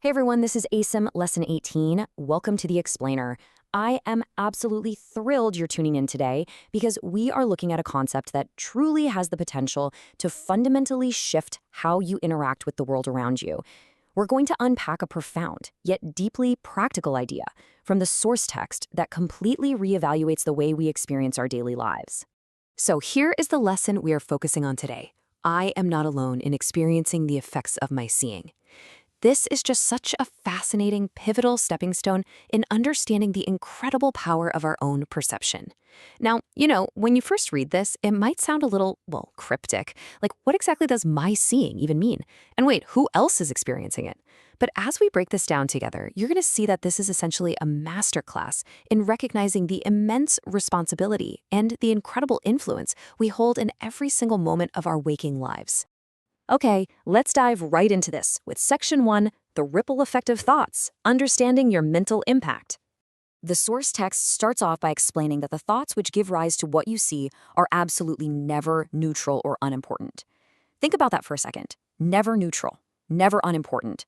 Hey everyone, this is ACIM Lesson 18. Welcome to the Explainer. I am absolutely thrilled you're tuning in today because we are looking at a concept that truly has the potential to fundamentally shift how you interact with the world around you. We're going to unpack a profound, yet deeply practical idea from the source text that completely reevaluates the way we experience our daily lives. So here is the lesson we are focusing on today. I am not alone in experiencing the effects of my seeing. This is just such a fascinating, pivotal stepping stone in understanding the incredible power of our own perception. Now, when you first read this, it might sound a little, cryptic. Like, what exactly does my seeing even mean? And wait, who else is experiencing it? But as we break this down together, you're going to see that this is essentially a masterclass in recognizing the immense responsibility and the incredible influence we hold in every single moment of our waking lives. Okay, let's dive right into this with Section 1, the ripple effect of thoughts, understanding your mental impact. The source text starts off by explaining that the thoughts which give rise to what you see are absolutely never neutral or unimportant. Think about that for a second. Never neutral, never unimportant.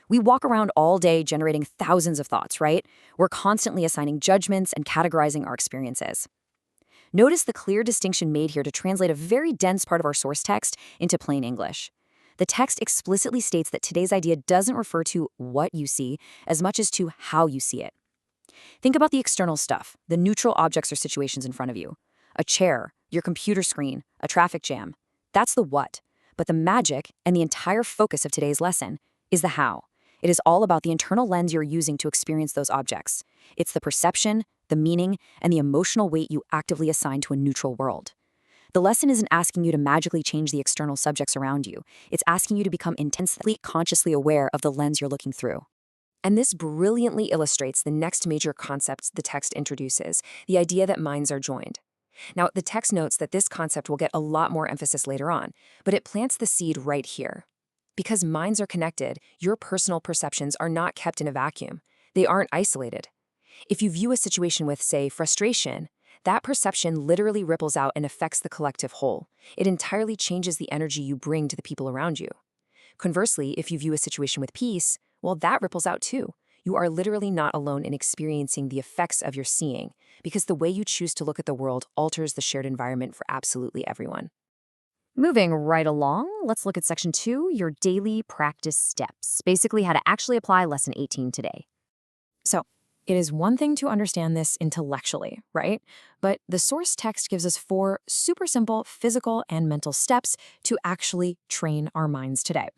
We walk around all day generating thousands of thoughts, right? We're constantly assigning judgments and categorizing our experiences. Notice the clear distinction made here to translate a very dense part of our source text into plain English. The text explicitly states that today's idea doesn't refer to what you see as much as to how you see it. Think about the external stuff, the neutral objects or situations in front of you. A chair, your computer screen, a traffic jam. That's the what. But the magic and the entire focus of today's lesson is the how. It is all about the internal lens you're using to experience those objects. It's the perception, the meaning, and the emotional weight you actively assign to a neutral world. The lesson isn't asking you to magically change the external subjects around you. It's asking you to become intensely, consciously aware of the lens you're looking through. And this brilliantly illustrates the next major concept the text introduces, the idea that minds are joined. Now, the text notes that this concept will get a lot more emphasis later on, but it plants the seed right here. Because minds are connected, your personal perceptions are not kept in a vacuum. They aren't isolated. If you view a situation with, say, frustration, that perception literally ripples out and affects the collective whole. It entirely changes the energy you bring to the people around you. Conversely, if you view a situation with peace, that ripples out too. You are literally not alone in experiencing the effects of your seeing, because the way you choose to look at the world alters the shared environment for absolutely everyone. Moving right along, let's look at Section 2, your daily practice steps. Basically, how to actually apply Lesson 18 today. So, it is one thing to understand this intellectually, right? But the source text gives us 4 super simple physical and mental steps to actually train our minds today.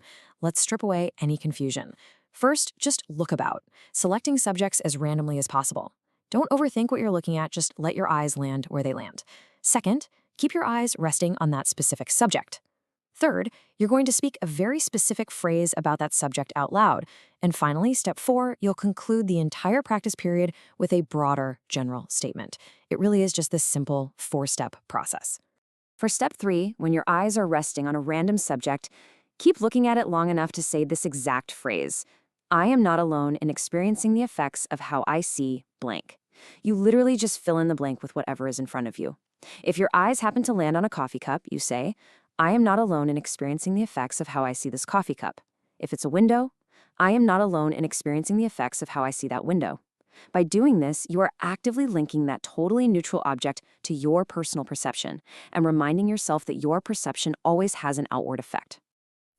Let's strip away any confusion. First, just look about, selecting subjects as randomly as possible. Don't overthink what you're looking at, just let your eyes land where they land. Second, keep your eyes resting on that specific subject. Third, you're going to speak a very specific phrase about that subject out loud. And finally, step 4, you'll conclude the entire practice period with a broader general statement. It really is just this simple 4-step process. For step 3, when your eyes are resting on a random subject, keep looking at it long enough to say this exact phrase. I am not alone in experiencing the effects of how I see blank. You literally just fill in the blank with whatever is in front of you. If your eyes happen to land on a coffee cup, you say, I am not alone in experiencing the effects of how I see this coffee cup. If it's a window, I am not alone in experiencing the effects of how I see that window. By doing this, you are actively linking that totally neutral object to your personal perception and reminding yourself that your perception always has an outward effect.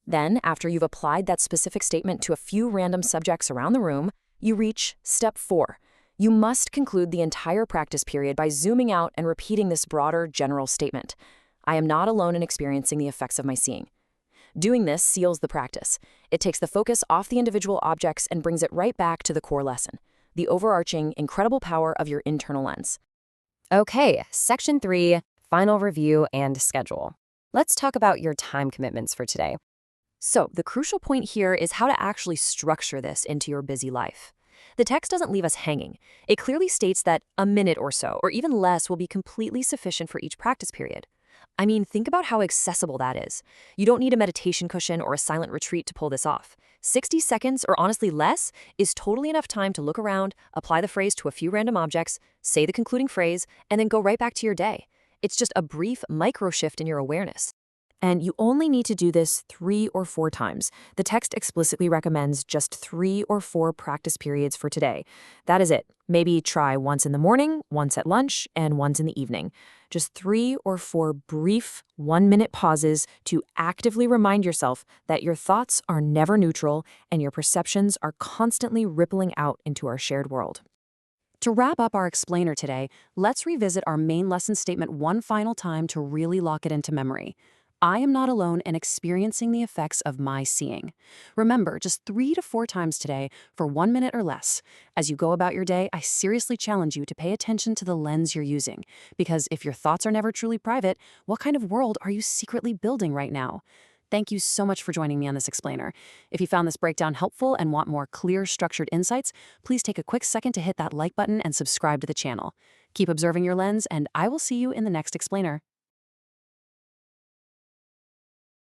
Then, after you've applied that specific statement to a few random subjects around the room, you reach step 4. You must conclude the entire practice period by zooming out and repeating this broader, general statement. I am not alone in experiencing the effects of my seeing. Doing this seals the practice. It takes the focus off the individual objects and brings it right back to the core lesson, the overarching, incredible power of your internal lens. Okay, Section 3, final review and schedule. Let's talk about your time commitments for today. So, the crucial point here is how to actually structure this into your busy life. The text doesn't leave us hanging. It clearly states that a minute or so, or even less, will be completely sufficient for each practice period. I mean, think about how accessible that is. You don't need a meditation cushion or a silent retreat to pull this off. 60 seconds, or honestly less, is totally enough time to look around, apply the phrase to a few random objects, say the concluding phrase, and then go right back to your day. It's just a brief micro shift in your awareness. And you only need to do this 3 or 4 times. The text explicitly recommends just 3 or 4 practice periods for today. That is it. Maybe try once in the morning, once at lunch, and once in the evening. Just 3 or 4 brief 1-minute pauses to actively remind yourself that your thoughts are never neutral and your perceptions are constantly rippling out into our shared world. To wrap up our explainer today, let's revisit our main lesson statement one final time to really lock it into memory. I am not alone in experiencing the effects of my seeing. Remember, just 3 to 4 times today for 1 minute or less. As you go about your day, I seriously challenge you to pay attention to the lens you're using. Because if your thoughts are never truly private, what kind of world are you secretly building right now? Thank you so much for joining me on this explainer. If you found this breakdown helpful and want more clear, structured insights, please take a quick second to hit that like button and subscribe to the channel. Keep observing your lens, and I will see you in the next explainer.